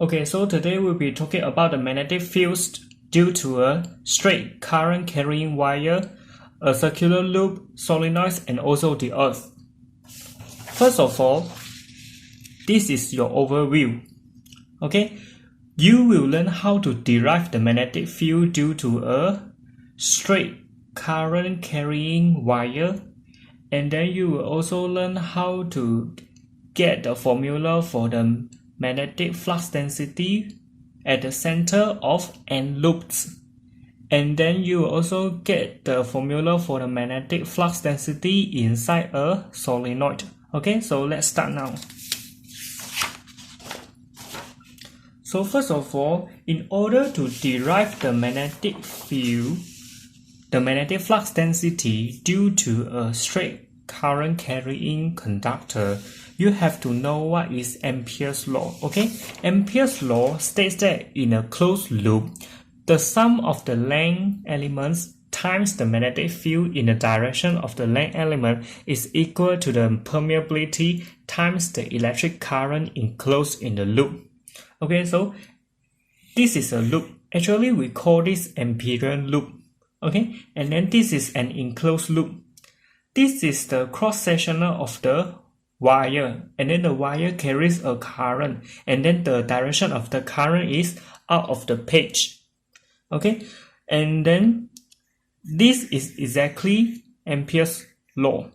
Okay, so today we'll be talking about the magnetic fields due to a straight current carrying wire, a circular loop, solenoids, and also the earth. First of all, this is your overview. Okay, you will learn how to derive the magnetic field due to a straight current carrying wire, and then you will also learn how to get the formula for the magnetic flux density at the center of N loops. And then you will also get the formula for the magnetic flux density inside a solenoid. Okay, so let's start now. So first of all, in order to derive the magnetic field, the magnetic flux density due to a straight current carrying conductor, you have to know what is Ampere's law. Okay, Ampere's law states that in a closed loop, the sum of the length elements times the magnetic field in the direction of the length element is equal to the permeability times the electric current enclosed in the loop. Okay, so this is a loop. Actually, we call this Amperian loop. Okay, and then this is an enclosed loop. This is the cross-sectional of the wire, and then the wire carries a current, and then the direction of the current is out of the page. Okay, and then this is exactly Ampere's law.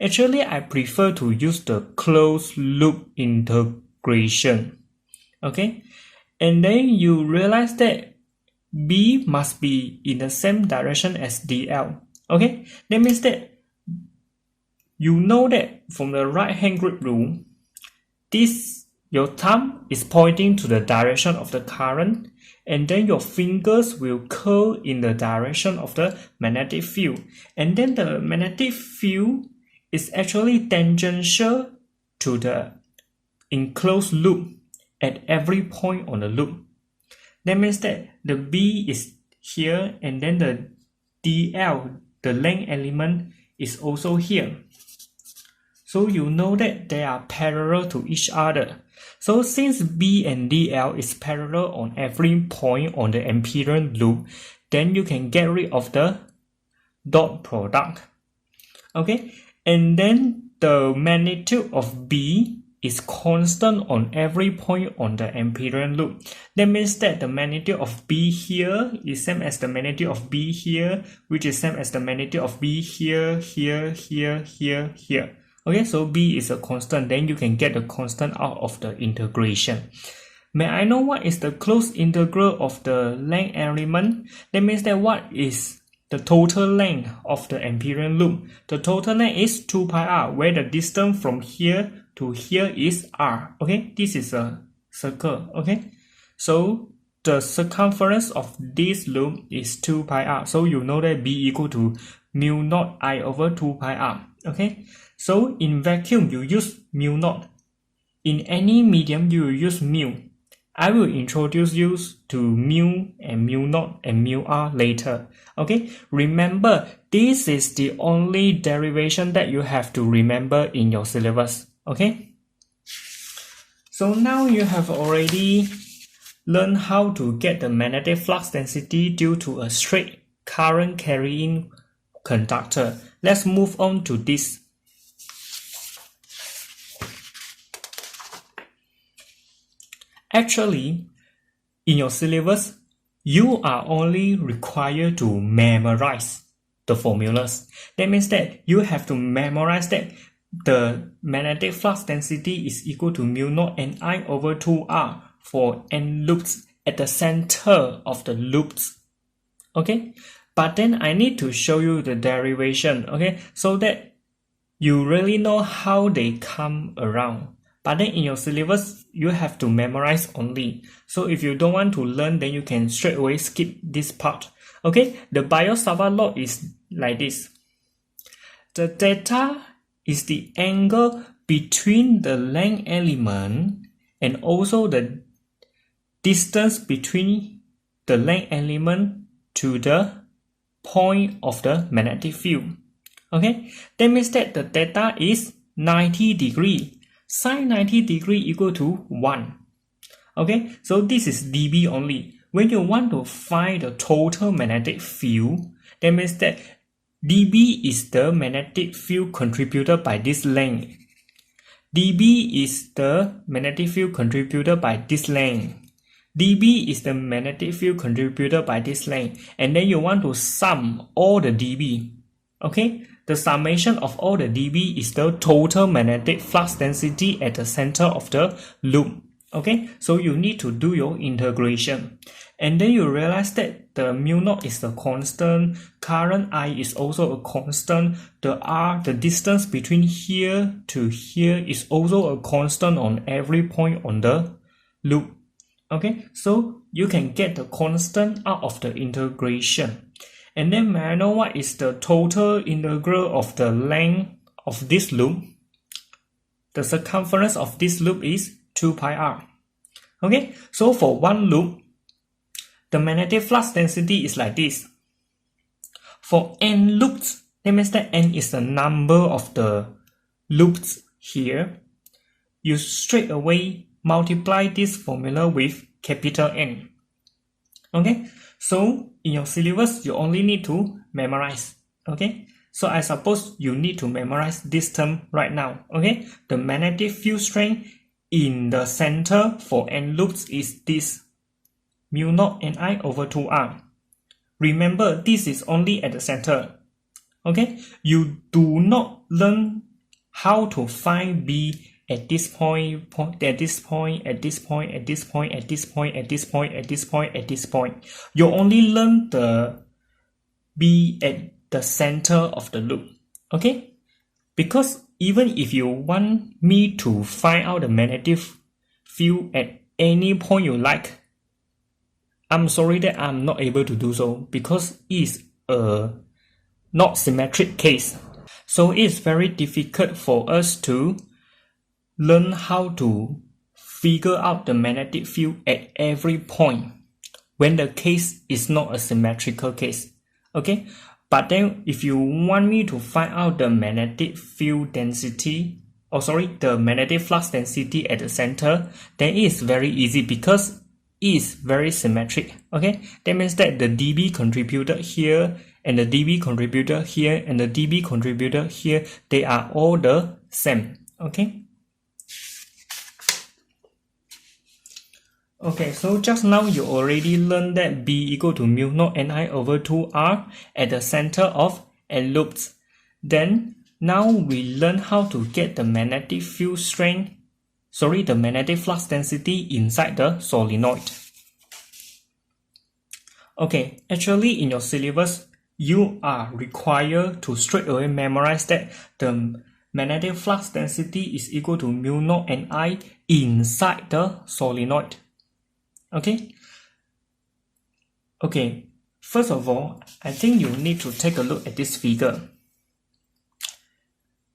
Actually, I prefer to use the closed loop integration. Okay, and then you realize that B must be in the same direction as DL. Okay, that means that you know that from the right hand grip rule, your thumb is pointing to the direction of the current, and then your fingers will curl in the direction of the magnetic field. And then the magnetic field is actually tangential to the enclosed loop at every point on the loop. That means that the B is here, and then the DL, the length element, is also here. So you know that they are parallel to each other. So since B and DL is parallel on every point on the Amperian loop, then you can get rid of the dot product. Okay, and then the magnitude of B is constant on every point on the Amperian loop. That means that the magnitude of B here is same as the magnitude of B here, which is same as the magnitude of B here, here, here, here, here. Okay, so B is a constant, then you can get the constant out of the integration. May I know what is the closed integral of the length element? That means that what is the total length of the Amperian loop? The total length is 2 pi r, where the distance from here to here is r. Okay, this is a circle. Okay, so the circumference of this loop is 2 pi r. So you know that B equal to mu naught I over 2 pi r. Okay, so in vacuum you use mu naught. In any medium you will use mu. I will introduce you to mu and mu naught and mu r later. Okay, remember this is the only derivation that you have to remember in your syllabus. Okay, so now you have already learned how to get the magnetic flux density due to a straight current carrying conductor. Let's move on to this. Actually, in your syllabus, you are only required to memorize the formulas. That means that you have to memorize that the magnetic flux density is equal to mu naught and I over 2r for n loops at the center of the loops. Okay, but then I need to show you the derivation, okay, so that you really know how they come around. But then in your syllabus, you have to memorize only. So if you don't want to learn, then you can straight away skip this part. Okay, the Biot-Savart law is like this. The theta is the angle between the length element and also the distance between the length element to the point of the magnetic field. Okay, that means that the theta is 90 degree. Sine 90 degree equal to 1. Okay, so this is dB only. When you want to find the total magnetic field, that means that dB is the magnetic field contributed by this length. dB is the magnetic field contributed by this length. dB is the magnetic field contributed by this length. And then you want to sum all the dB. Okay, the summation of all the dB is the total magnetic flux density at the center of the loop. Okay, so you need to do your integration. And then you realize that the mu naught is the constant, current I is also a constant, the R, the distance between here to here is also a constant on every point on the loop. Okay, so you can get the constant out of the integration. And then may I know what is the total integral of the length of this loop? The circumference of this loop is 2 pi r. Okay, so for one loop, the magnetic flux density is like this. For n loops, that means that n is the number of the loops here. You straight away multiply this formula with capital N. Okay, so in your syllabus, you only need to memorize. Okay, so I suppose you need to memorize this term right now. Okay, the magnetic field strength in the center for n loops is this mu naught Ni over 2r. Remember, this is only at the center. Okay, you do not learn how to find B at this point, at this point, at this point, at this point, at this point, at this point, at this point, at this point. You only learn the B at the center of the loop. Okay, because even if you want me to find out the magnetic field at any point you like, I'm sorry that I'm not able to do so because it's a not symmetric case. So it's very difficult for us to learn how to figure out the magnetic field at every point when the case is not a symmetrical case. Okay, but then if you want me to find out the magnetic field density, the magnetic flux density at the center, then it is very easy because it is very symmetric. Okay, that means that the dB contributed here and the dB contributed here and the dB contributed here, they are all the same. Okay. Okay, so just now you already learned that B equal to mu naught Ni over 2R at the center of n loops. Then now we learn how to get the magnetic field strength, the magnetic flux density inside the solenoid. Okay, actually in your syllabus, you are required to straight away memorize that the magnetic flux density is equal to mu naught Ni inside the solenoid. Okay, first of all, I think you need to take a look at this figure.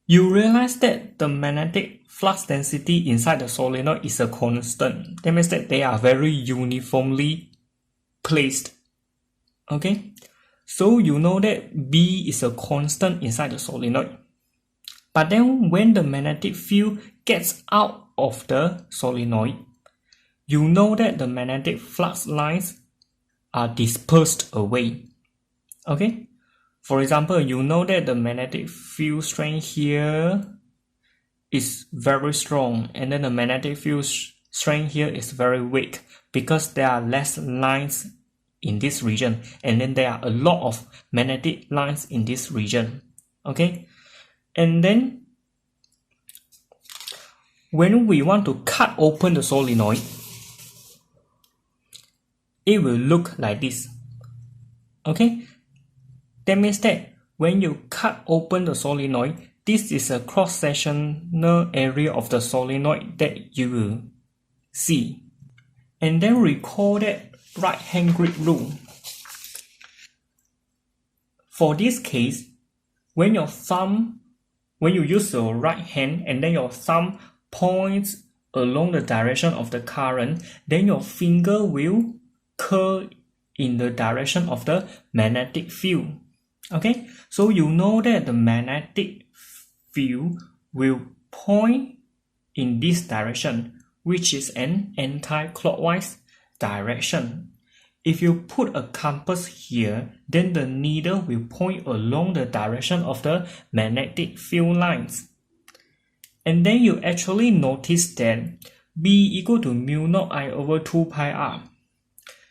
You realize that the magnetic flux density inside the solenoid is a constant. That means that they are very uniformly placed. Okay, so you know that B is a constant inside the solenoid. But then when the magnetic field gets out of the solenoid, you know that the magnetic flux lines are dispersed away. Okay, for example, you know that the magnetic field strength here is very strong and then the magnetic field strength here is very weak because there are less lines in this region and then there are a lot of magnetic lines in this region. Okay, and then when we want to cut open the solenoid, it will look like this. Okay, that means that when you cut open the solenoid, this is a cross-sectional area of the solenoid that you will see. And then recall that right-hand grip rule. For this case, when you use your right hand and then your thumb points along the direction of the current, then your finger will curl in the direction of the magnetic field. Okay, so you know that the magnetic field will point in this direction which is an anti-clockwise direction. If you put a compass here, then the needle will point along the direction of the magnetic field lines. And then you actually notice that B equal to mu naught I over 2 pi r.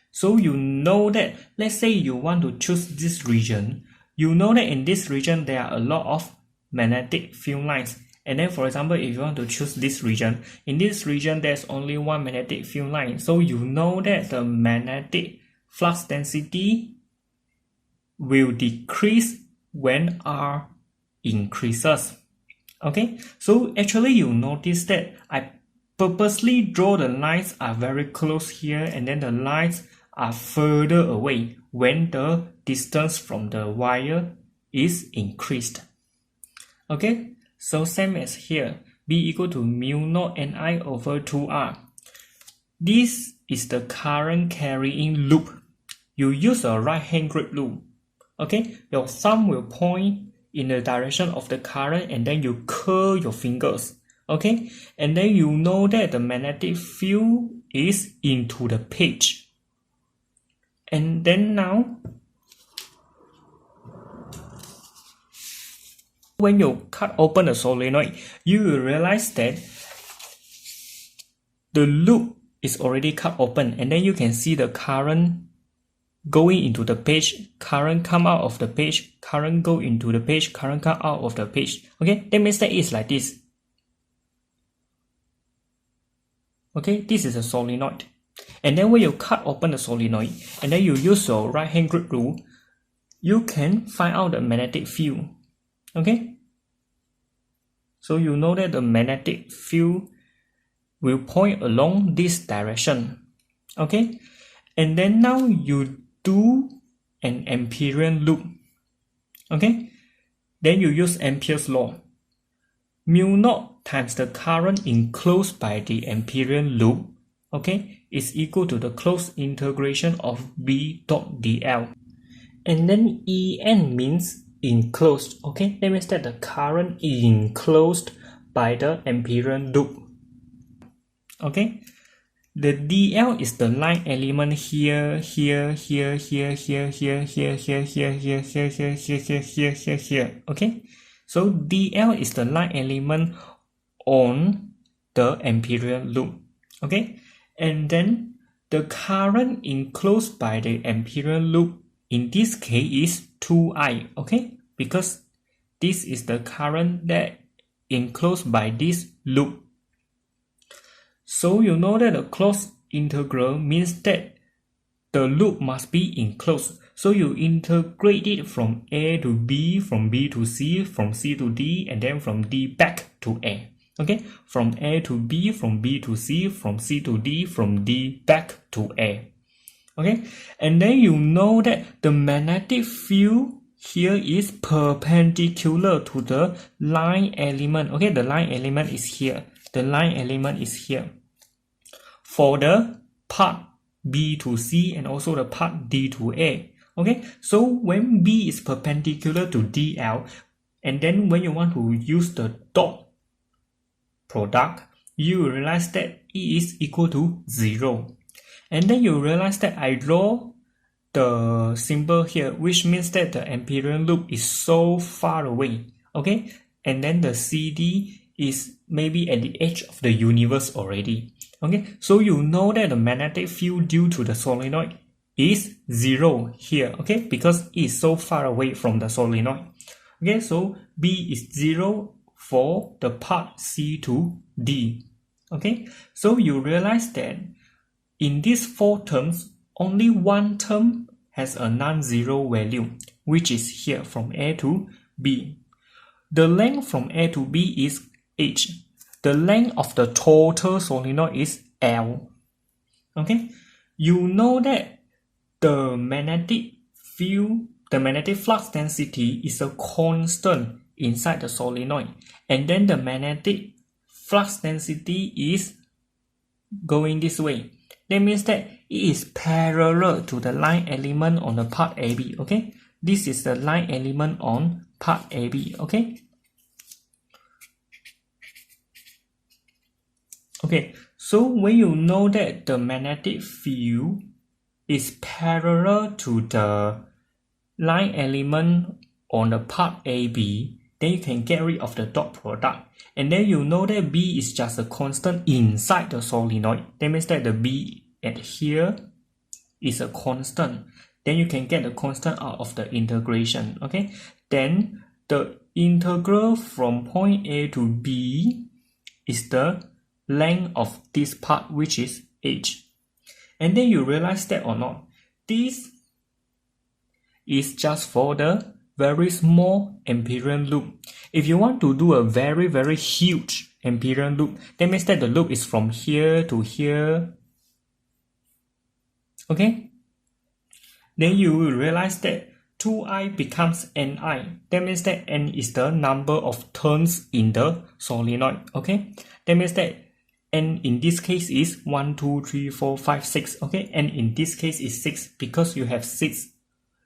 So you know that, let's say you want to choose this region, you know that in this region there are a lot of magnetic field lines. And then for example, if you want to choose this region, in this region there's only one magnetic field line. So you know that the magnetic flux density will decrease when R increases. Okay, so actually you notice that I purposely draw the lines are very close here, and then the lines are further away when the distance from the wire is increased. Okay, so same as here, B equal to mu naught Ni over 2R. This is the current carrying loop. You use a right hand grip rule. Okay, your thumb will point in the direction of the current, and then you curl your fingers. Okay, and then you know that the magnetic field is into the page. And then now, when you cut open the solenoid, you will realize that the loop is already cut open, and then you can see the current going into the page, current come out of the page, current go into the page, current come out of the page. Okay, that means that it's like this. Okay, this is a solenoid. And then when you cut open the solenoid, and then you use your right hand grip rule, you can find out the magnetic field. Okay, so you know that the magnetic field will point along this direction. Okay, and then now you do an Amperian loop. Okay, then you use Ampere's law. Mu naught times the current enclosed by the Amperian loop, okay, is equal to the closed integration of B dot dl. And then En means enclosed. Okay, that means that the current is enclosed by the Amperian loop. Okay, the dl is the line element here, here, here, here, here, here, here, here, here, here, here, here, here, here, here, here. Okay, so dl is the line element on the Amperian loop. Okay, and then the current enclosed by the Amperian loop in this case is 2I. Okay, because this is the current that enclosed by this loop. So you know that the closed integral means that the loop must be enclosed. So you integrate it from A to B, from B to C, from C to D, and then from D back to A. Okay, from A to B, from B to C, from C to D, from D back to A. Okay, and then you know that the magnetic field here is perpendicular to the line element. Okay, the line element is here. The line element is here. For the part B to C and also the part D to A. Okay, so when B is perpendicular to DL, and then when you want to use the dot product, you realize that E is equal to 0. And then you realize that I draw the symbol here, which means that the Amperian loop is so far away. Okay, and then the CD is maybe at the edge of the universe already. Okay, so you know that the magnetic field due to the solenoid is 0 here. Okay, because it is so far away from the solenoid. Okay, so B is 0 for the part C to D. Okay, so you realize that in these 4 terms, only one term has a non-zero value, which is here from A to B. The length from A to B is H. The length of the total solenoid is L. Okay, you know that the magnetic field, the magnetic flux density is a constant inside the solenoid, and then the magnetic flux density is going this way. That means that it is parallel to the line element on the part AB. Okay, this is the line element on part AB. Okay. Okay, So when you know that the magnetic field is parallel to the line element on the part AB, then you can get rid of the dot product. And then you know that B is just a constant inside the solenoid. That means that the B at here is a constant. Then you can get the constant out of the integration. Okay. Then the integral from point A to B is the length of this part, which is h. And then you realize that or not, this is just for the very small Amperian loop. If you want to do a very huge Amperian loop, that means that the loop is from here to here. Okay? Then you will realize that 2i becomes ni. That means that n is the number of turns in the solenoid. Okay? That means that n in this case is 1, 2, 3, 4, 5, 6. Okay? And in this case is 6 because you have 6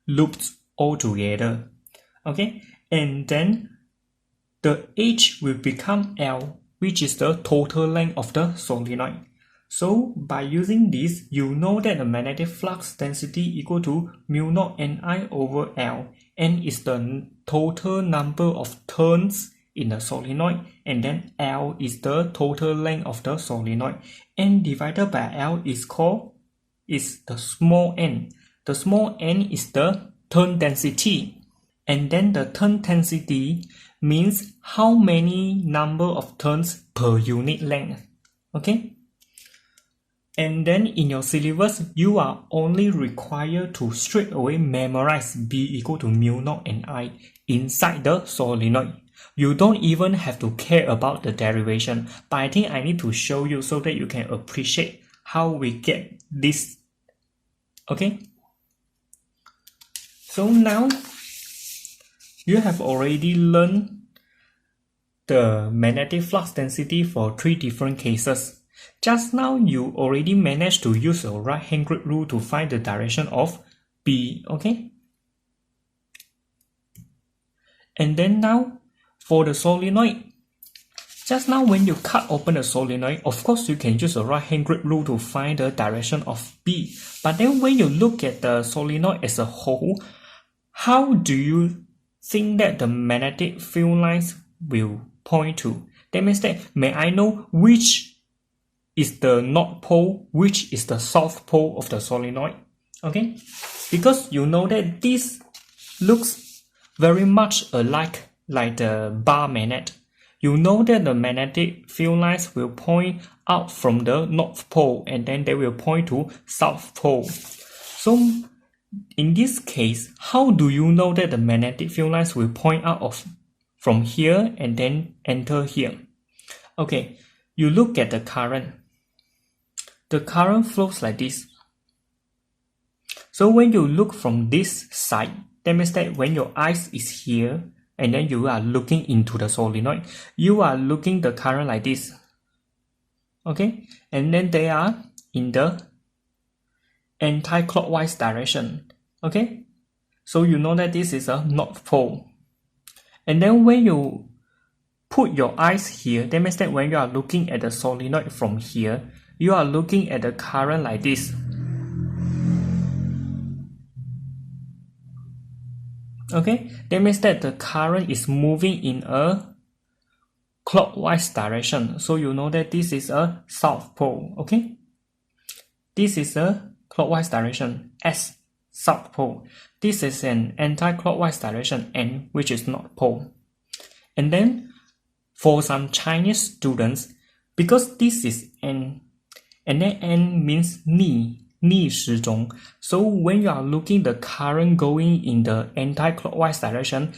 loops all together. Okay? And then the h will become L, which is the total length of the solenoid. So by using this, you know that the magnetic flux density equal to mu naught Ni over L. N is the total number of turns in the solenoid, and then L is the total length of the solenoid. N divided by L is the small n. The small n is the turn density. And then the turn density means how many number of turns per unit length. Okay? And then in your syllabus, you are only required to straight away memorize B equal to mu naught Ni inside the solenoid. You don't even have to care about the derivation, but I think I need to show you so that you can appreciate how we get this. Okay? So now, you have already learned the magnetic flux density for 3 different cases. Just now, you already managed to use a right-hand grid rule to find the direction of B, okay? And then now, for the solenoid, just now when you cut open the solenoid, of course you can use a right-hand grid rule to find the direction of B. But then when you look at the solenoid as a whole, how do you think that the magnetic field lines will point to? That means that, may I know which is the north pole, which is the south pole of the solenoid? Okay? Because you know that this looks very much alike like the bar magnet. You know that the magnetic field lines will point out from the north pole and then they will point to south pole. So in this case, how do you know that the magnetic field lines will point out from here and then enter here? Okay, you look at the current. The current flows like this. So when you look from this side, that means that when your eyes is here and then you are looking into the solenoid, you are looking the current like this. Okay, and then they are in the anti-clockwise direction. Okay, so you know that this is a north pole. And then when you put your eyes here, that means that when you are looking at the solenoid from here, you are looking at the current like this. Okay, that means that the current is moving in a clockwise direction. So you know that this is a south pole. Okay, this is a clockwise direction, S, south pole. This is an anti-clockwise direction, N, which is north pole. And then for some Chinese students, because this is N, and then N means逆时钟. So when you are looking the current going in the anti-clockwise direction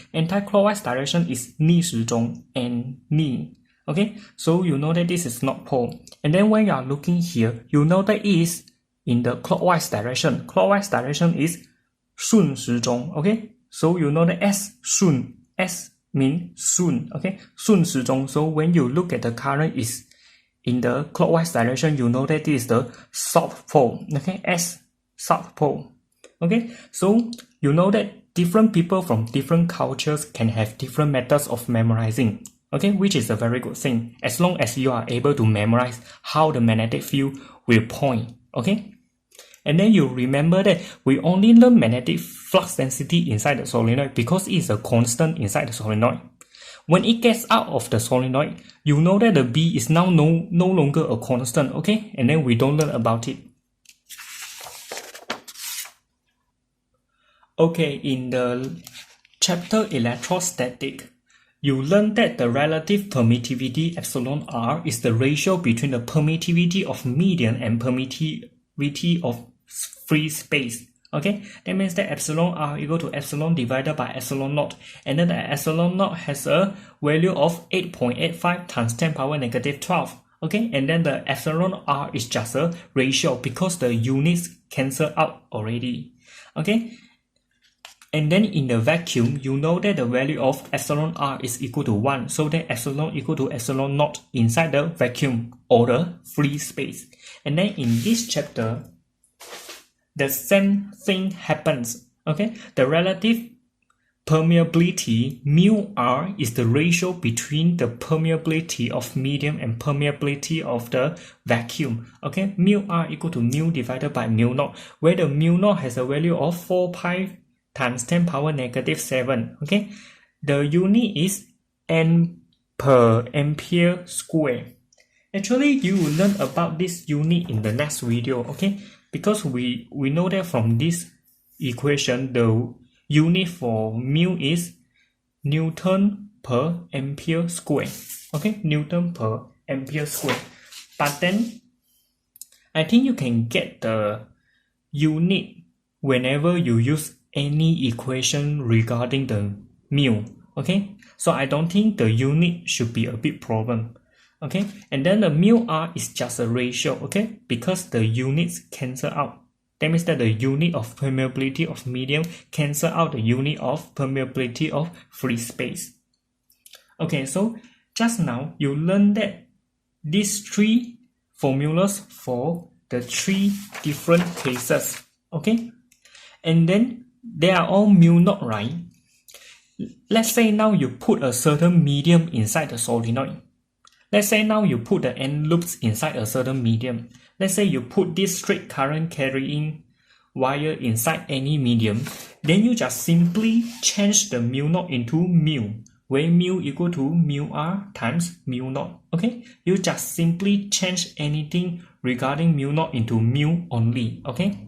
is 逆时钟 and 逆. Okay, so you know that this is north pole. And then when you are looking here, you know that it is in the clockwise direction. Clockwise direction is 顺时钟. Okay, so you know that S 顺, S means 顺. Okay, 顺时钟. So when you look at the current is in the clockwise direction, you know that this is the south pole. Okay, S, south pole. Okay, so you know that different people from different cultures can have different methods of memorizing. okay, which is a very good thing as long as you are able to memorize how the magnetic field will point, okay? And then you remember that we only learn magnetic flux density inside the solenoid because it is a constant inside the solenoid. When it gets out of the solenoid, you know that the B is now no longer a constant, okay? And then we don't learn about it. Okay, in the chapter electrostatic, you learn that the relative permittivity epsilon r is the ratio between the permittivity of medium and permittivity of free space. Okay, that means that epsilon r equal to epsilon divided by epsilon naught, and then the epsilon naught has a value of 8.85 times 10 power negative 12. Okay, and then the epsilon r is just a ratio because the units cancel out already. Okay. And then in the vacuum, you know that the value of epsilon r is equal to 1. So that epsilon equal to epsilon naught inside the vacuum or the free space. And then in this chapter, the same thing happens. Okay, the relative permeability mu r is the ratio between the permeability of medium and permeability of the vacuum. Okay, mu r equal to mu divided by mu naught, where the mu naught has a value of 4 pi times 10 power negative 7. Okay, the unit is N per ampere square. Actually, you will learn about this unit in the next video. Okay, because we know that from this equation, the unit for mu is Newton per ampere square. Okay, Newton per ampere square. But then, I think you can get the unit whenever you use any equation regarding the mu. Okay, so I don't think the unit should be a big problem. Okay, and then the mu r is just a ratio. Okay, because the units cancel out. That means that the unit of permeability of medium cancel out the unit of permeability of free space. Okay, so just now you learned that these three formulas for the three different cases. Okay, and then they are all mu naught, right? Let's say now you put a certain medium inside the solenoid. Let's say now you put the N loops inside a certain medium. Let's say you put this straight current carrying wire inside any medium. Then you just simply change the mu naught into mu, where mu equal to mu r times mu naught. Okay, you just simply change anything regarding mu naught into mu only. Okay.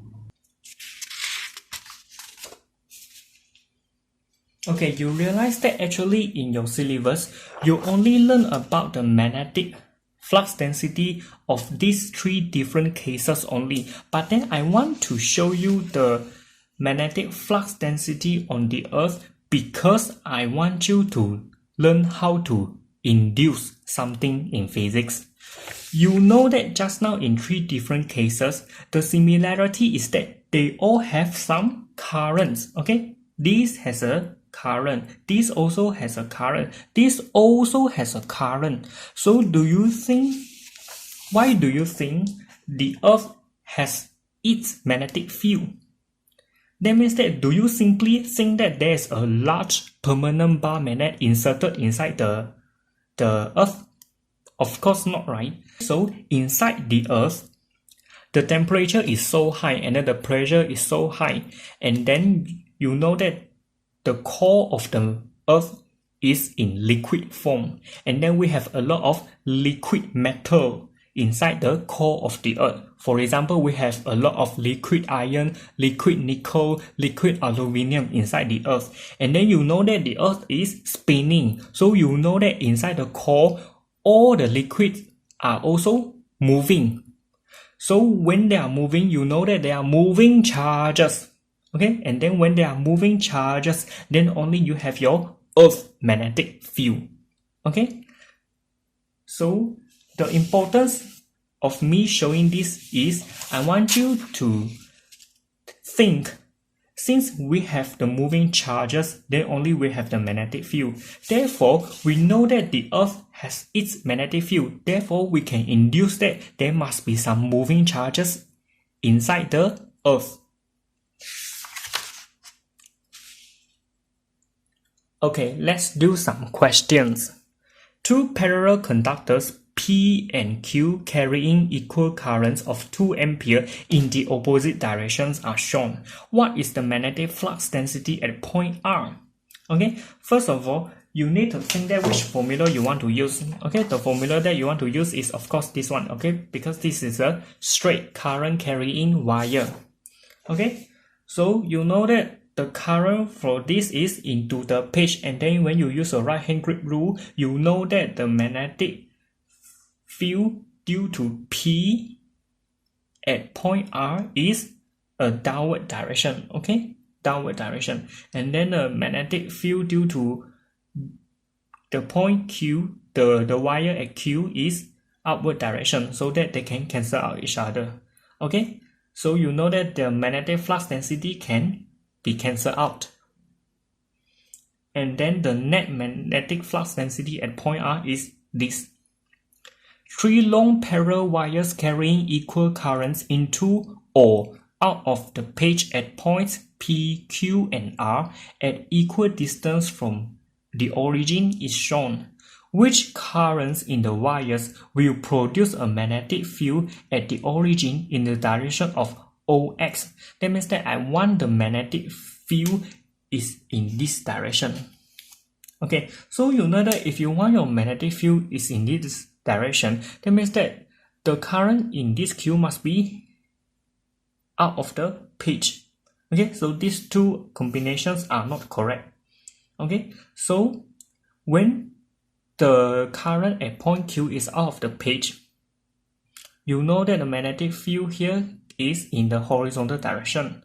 Okay, you realize that actually in your syllabus, you only learn about the magnetic flux density of these three different cases only. But then I want to show you the magnetic flux density on the Earth because I want you to learn how to induce something in physics. You know that just now in three different cases, the similarity is that they all have some currents. Okay, this has a current, this also has a current, this also has a current. So why do you think the Earth has its magnetic field? That means that do you simply think that there is a large permanent bar magnet inserted inside the Earth? Of course not, right? So inside the Earth, the temperature is so high and then the pressure is so high, and then you know that the core of the Earth is in liquid form, and then we have a lot of liquid metal inside the core of the Earth. For example, we have a lot of liquid iron, liquid nickel, liquid aluminum inside the Earth. And then you know that the Earth is spinning, so you know that inside the core, all the liquids are also moving. So when they are moving, you know that they are moving charges. Okay, and then when they are moving charges, then only you have your Earth magnetic field. Okay, so the importance of me showing this is I want you to think, since we have the moving charges, then only we have the magnetic field. Therefore, we know that the Earth has its magnetic field. Therefore, we can induce that there must be some moving charges inside the Earth. Okay, let's do some questions. Two parallel conductors P and Q carrying equal currents of 2 ampere in the opposite directions are shown. What is the magnetic flux density at point R? Okay, first of all, you need to think that which formula you want to use. Okay, the formula that you want to use is of course this one, okay, because this is a straight current carrying wire. Okay, so you know that the current for this is into the page, and then when you use a right hand grip rule, you know that the magnetic field due to P at point R is a downward direction, okay, downward direction, and then the magnetic field due to the point Q, the wire at Q is upward direction, so that they can cancel out each other. Okay, so you know that the magnetic flux density can be cancelled out, and then the net magnetic flux density at point R is this. Three long parallel wires carrying equal currents into or out of the page at points P, Q, and R at equal distance from the origin is shown. Which currents in the wires will produce a magnetic field at the origin in the direction of OX? That means that I want the magnetic field is in this direction. Okay, so you know that if you want your magnetic field is in this direction, that means that the current in this Q must be out of the page. Okay, so these two combinations are not correct. Okay, so when the current at point Q is out of the page, you know that the magnetic field here is in the horizontal direction.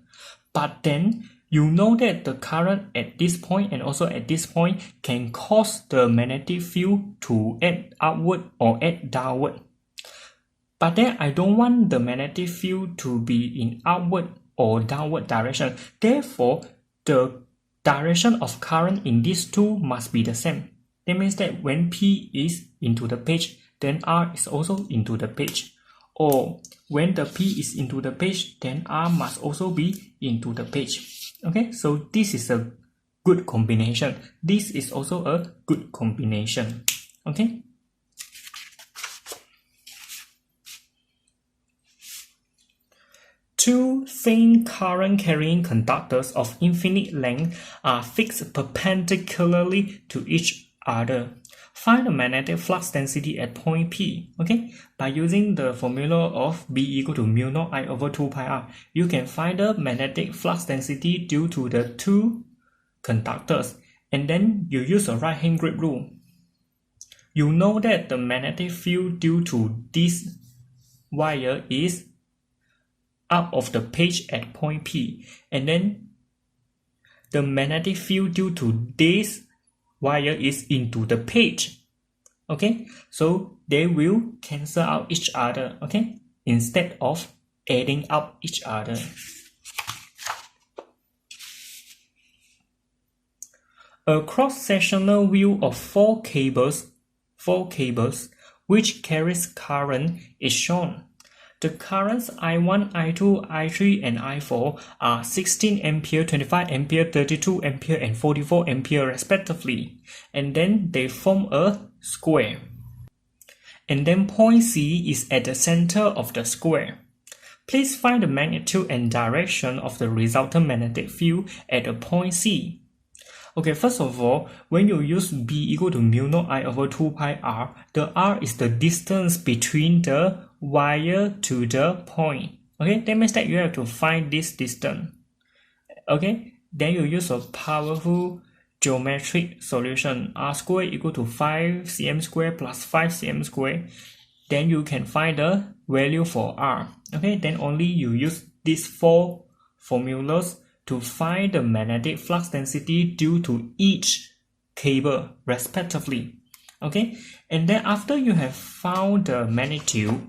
But then you know that the current at this point and also at this point can cause the magnetic field to act upward or act downward. But then I don't want the magnetic field to be in upward or downward direction. Therefore, the direction of current in these two must be the same. That means that when P is into the page, then R is also into the page. Or when the P is into the page, then R must also be into the page. Okay, so this is a good combination. This is also a good combination. Okay. Two thin current carrying conductors of infinite length are fixed perpendicularly to each other. Find the magnetic flux density at point P. Okay, by using the formula of B equal to mu naught I over 2 pi r, you can find the magnetic flux density due to the two conductors, and then you use a right hand grip rule. You know that the magnetic field due to this wire is out of the page at point P, and then the magnetic field due to this wire is into the page. Okay, so they will cancel out each other, okay, instead of adding up each other. A cross-sectional view of four cables which carries current is shown. The currents I1, I2, I3, and I4 are 16 ampere, 25 ampere, 32 ampere, and 44 ampere respectively, and then they form a square. And then point C is at the center of the square. Please find the magnitude and direction of the resultant magnetic field at the point C. Okay, first of all, when you use B equal to mu naught I over 2 pi r, the r is the distance between the wire to the point. Okay, that means that you have to find this distance. Okay, then you use a powerful geometric solution, r squared equal to 5 cm squared plus 5 cm squared. Then you can find the value for r. Okay, then only you use these four formulas to find the magnetic flux density due to each cable respectively. Okay, and then after you have found the magnitude,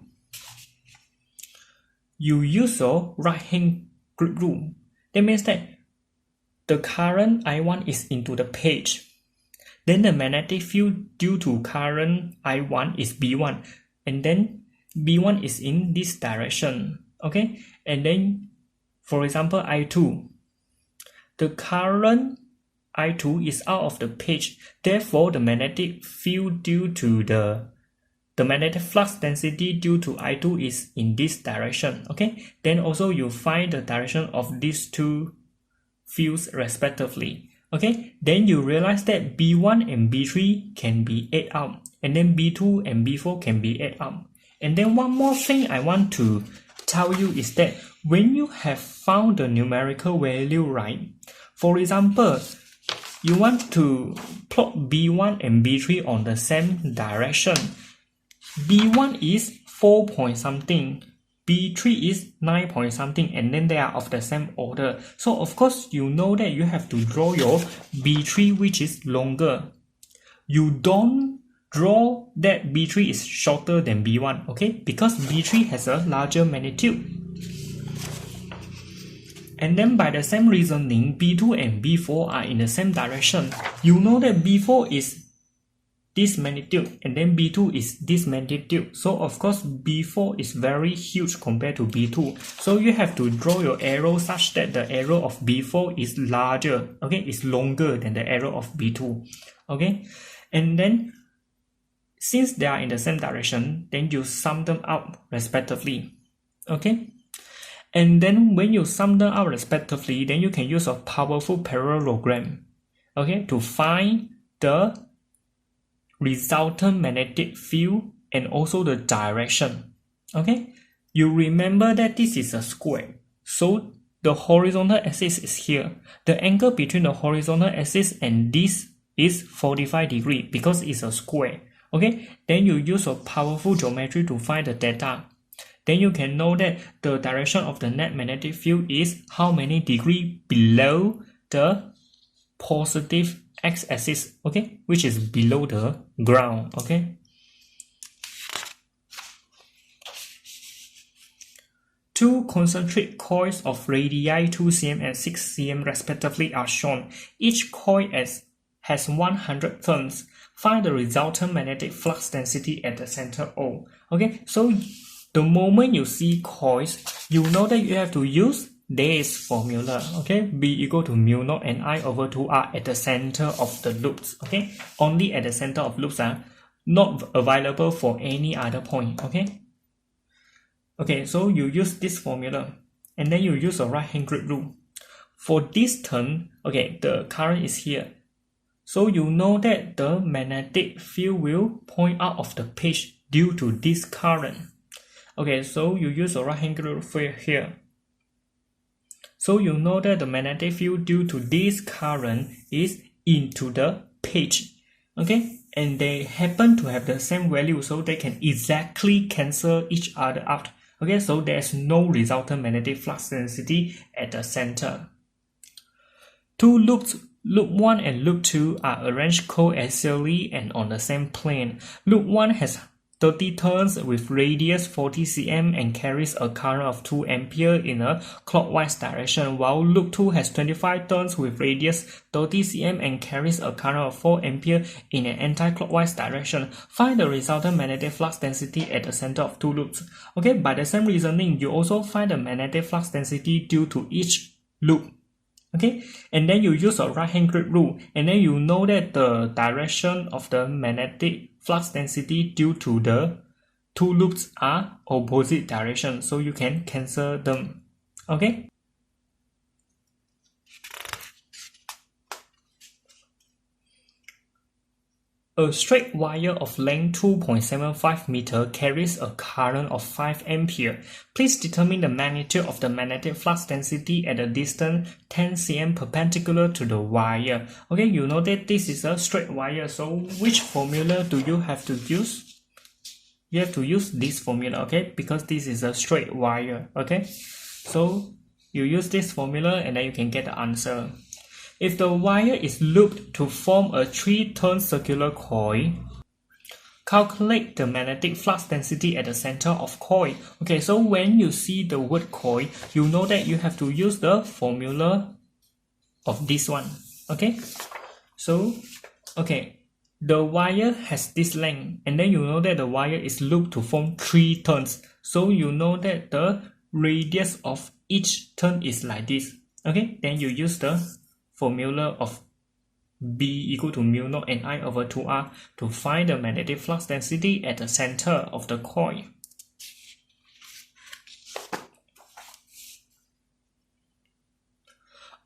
you use your right hand grip rule. That means that the current I1 is into the page. Then the magnetic field due to current I1 is B1, and then B1 is in this direction. Okay, and then for example I2, the current I2 is out of the page. Therefore, the magnetic field due to the magnetic flux density due to I2 is in this direction. Okay. Then also you find the direction of these two fields respectively. Okay. Then you realize that B1 and B3 can be added up, and then B2 and B4 can be added up. And then one more thing I want to tell you is that when you have found the numerical value right, for example, you want to plot B1 and B3 on the same direction. B1 is 4 point something, B3 is 9 point something, and then they are of the same order. So of course you know that you have to draw your B3 which is longer. You don't draw that B3 is shorter than B1, okay? Because B3 has a larger magnitude. And then by the same reasoning, B2 and B4 are in the same direction. You know that B4 is this magnitude and then B2 is this magnitude. So of course B4 is very huge compared to B2. So you have to draw your arrow such that the arrow of B4 is larger, okay? It's longer than the arrow of B2, okay? And then since they are in the same direction, then you sum them up respectively, okay? And then when you sum them out respectively, then you can use a powerful parallelogram, okay, to find the resultant magnetic field and also the direction, okay? You remember that this is a square, so the horizontal axis is here. The angle between the horizontal axis and this is 45 degrees because it's a square, okay? Then you use a powerful geometry to find the theta. Then you can know that the direction of the net magnetic field is how many degrees below the positive x-axis, okay, which is below the ground, okay. Two concentric coils of radii 2 cm and 6 cm respectively are shown. Each coil has 100 turns. Find the resultant magnetic flux density at the center O. Okay, so the moment you see coils, you know that you have to use this formula, okay? B equal to mu naught and I over 2R at the center of the loops, okay? Only at the center of loops are not available for any other point, okay? Okay, so you use this formula and then you use a right-hand grid rule. For this turn, okay, the current is here. So you know that the magnetic field will point out of the page due to this current. Okay, so you use a right-hand grid rule here. So you know that the magnetic field due to this current is into the page. Okay, and they happen to have the same value, so they can exactly cancel each other out. Okay, so there's no resultant magnetic flux density at the center. Two loops, loop 1 and loop 2, are arranged coaxially and on the same plane. Loop 1 has 30 turns with radius 40 cm and carries a current of 2 ampere in a clockwise direction, while loop 2 has 25 turns with radius 30 cm and carries a current of 4 ampere in an anti-clockwise direction. Find the resultant magnetic flux density at the center of two loops. Okay, by the same reasoning, you also find the magnetic flux density due to each loop. Okay, and then you use a right-hand grid rule, and then you know that the direction of the magnetic flux density due to the two loops are opposite direction, so you can cancel them. Okay. A straight wire of length 2.75 meter carries a current of 5 ampere. Please determine the magnitude of the magnetic flux density at a distance 10 cm perpendicular to the wire. Okay, you know that this is a straight wire, so which formula do you have to use? You have to use this formula, okay, because this is a straight wire, okay? So you use this formula and then you can get the answer. If the wire is looped to form a 3-turn circular coil, calculate the magnetic flux density at the center of coil. Okay, so when you see the word coil, you know that you have to use the formula of this one. Okay, so okay, the wire has this length, and then you know that the wire is looped to form 3 turns. So you know that the radius of each turn is like this. Okay, then you use the formula of B equal to mu naught Ni over 2R to find the magnetic flux density at the center of the coil.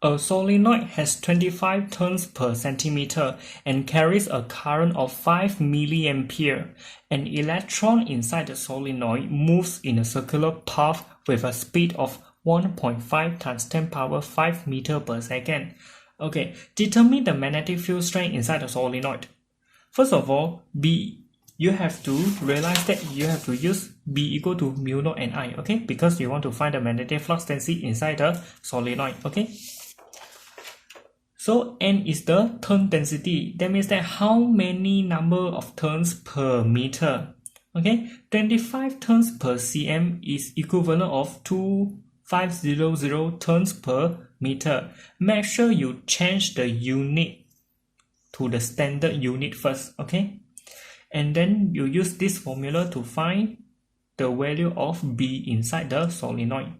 A solenoid has 25 turns per centimeter and carries a current of 5 milliampere. An electron inside the solenoid moves in a circular path with a speed of 1.5 times 10 power 5 meter per second. Okay, determine the magnetic field strength inside the solenoid. First of all, you have to realize that you have to use B equal to mu naught Ni, okay? Because you want to find the magnetic flux density inside the solenoid, okay? So N is the turn density. That means that how many number of turns per meter. Okay, 25 turns per cm is equivalent of 2500 turns per meter. Make sure you change the unit to the standard unit first. Okay, and then you use this formula to find the value of B inside the solenoid.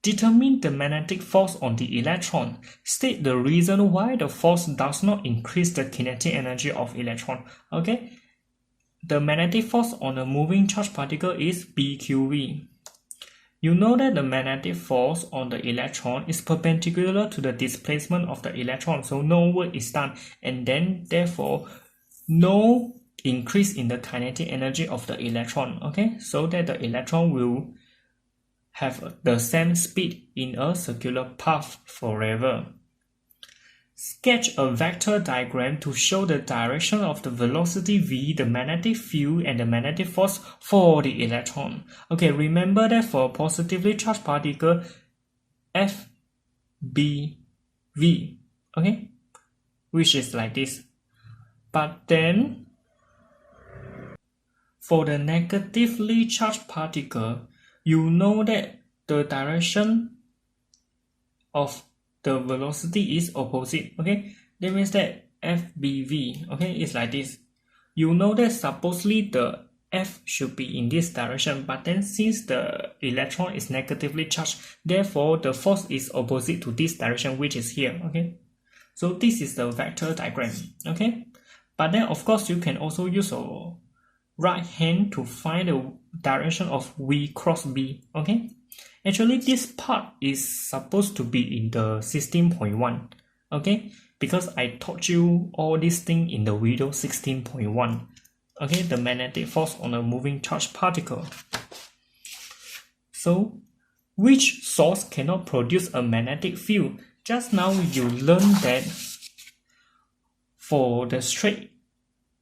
Determine the magnetic force on the electron. State the reason why the force does not increase the kinetic energy of electron. Okay, the magnetic force on a moving charged particle is BQV. You know that the magnetic force on the electron is perpendicular to the displacement of the electron, so no work is done, and then therefore no increase in the kinetic energy of the electron. Okay, so that the electron will have the same speed in a circular path forever. Sketch a vector diagram to show the direction of the velocity v, the magnetic field, and the magnetic force for the electron. Okay, remember that for a positively charged particle, FBV, okay, which is like this. But then, for the negatively charged particle, you know that the direction of the velocity is opposite, okay? That means that FBV, okay, is like this. You know that supposedly the F should be in this direction, but then since the electron is negatively charged, therefore the force is opposite to this direction, which is here, okay? So this is the vector diagram, okay? But then of course you can also use a right hand to find the direction of V cross B, okay? Actually, this part is supposed to be in the 16.1, okay? Because I taught you all these things in the video 16.1, okay? The magnetic force on a moving charged particle. So, which source cannot produce a magnetic field? Just now you learned that for the straight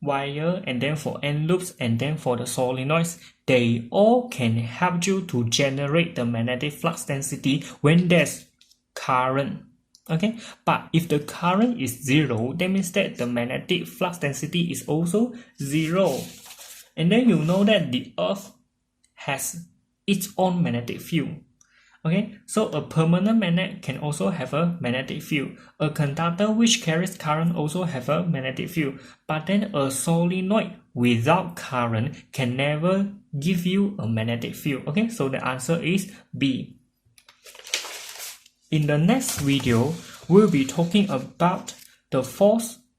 wire, and then for end loops, and then for the solenoids, they all can help you to generate the magnetic flux density when there's current, okay? But if the current is zero, that means that the magnetic flux density is also zero. And then you know that the earth has its own magnetic field. Okay, so a permanent magnet can also have a magnetic field. A conductor which carries current also have a magnetic field. But then a solenoid without current can never give you a magnetic field. Okay, so the answer is B. In the next video, we'll be talking about the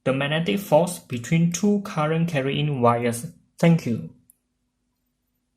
magnetic force between two current carrying wires. Thank you.